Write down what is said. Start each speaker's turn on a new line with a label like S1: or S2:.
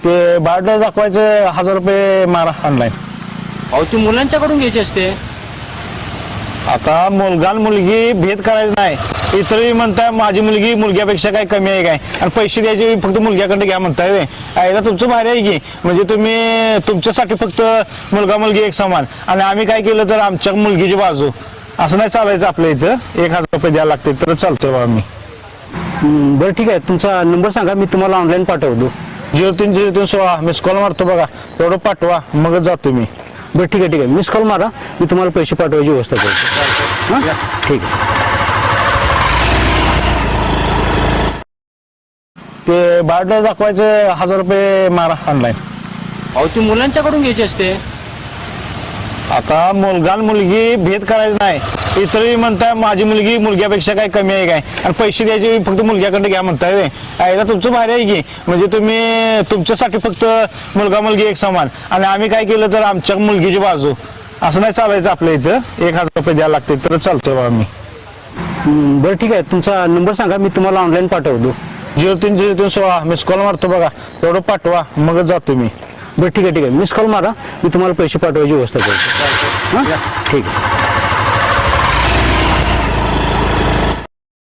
S1: ते बायोडाटा दाखवायचं 1000 रुपये मारा ऑनलाईन.
S2: अहो ती मुलांच्याकडून घ्यायची असते.
S1: आता मुलगा आणि मुलगी भेद करायचं नाही. इतरही म्हणताय माझी मुलगी मुलग्यापेक्षा काय कमी आहे काय, आणि पैसे द्यायचे फक्त मुलग्याकडे घ्या म्हणताय वे. आईला तुमचं भारी आहे की, म्हणजे तुम्ही तुमच्यासाठी फक्त मुलगा मुलगी एक समान, आणि आम्ही काय केलं तर आमच्या मुलगीची बाजू. असं नाही चालायचं आपल्या इथं. 1000 रुपये द्यायला लागते तर चालतोय बाबा मी.
S3: बरं ठीक आहे, तुमचा नंबर सांगा, मी तुम्हाला ऑनलाईन पाठवतो.
S1: 030316 मिस कॉल मारतो बघा, तेवढं पाठवा मगच जातो मी.
S3: बरं ठीक आहे, मिस कॉल मारा, मी तुम्हाला पैसे पाठवायची व्यवस्था करतो. हां ठीक आहे.
S1: ते बायोडाटा दाखवायचं 1000 रुपये मारा ऑनलाईन.
S2: अहो ती मुलांच्याकडून घ्यायची असते.
S1: आता मुलगा आणि मुलगी भेद करायचं नाही. इतरही म्हणताय माझी मुलगी मुलग्यापेक्षा काय कमी आहे काय, आणि पैसे द्यायचे फक्त मुलग्याकडे घ्या म्हणताय वे. आईला तुमचं भारी आहे की, म्हणजे तुम्ही तुमच्यासाठी फक्त मुलगा मुलगी एक समान, आणि आम्ही काय केलं तर आमच्या मुलगीची बाजू. असं नाही चालायचं आपल्या इथं. 1000 रुपये द्यायला लागते तर चालतोय बाबा मी.
S3: बरं ठीक आहे, तुमचा नंबर सांगा, मी तुम्हाला ऑनलाईन पाठवतो.
S1: 030316 मिस कॉल मारतो बघा, तेवढं पाठवा मगच जातो मी.
S3: बरं ठीक आहे, मिस कॉल मारा, मी तुम्हाला पैसे पाठवायची व्यवस्था करतो. हां ठीक आहे.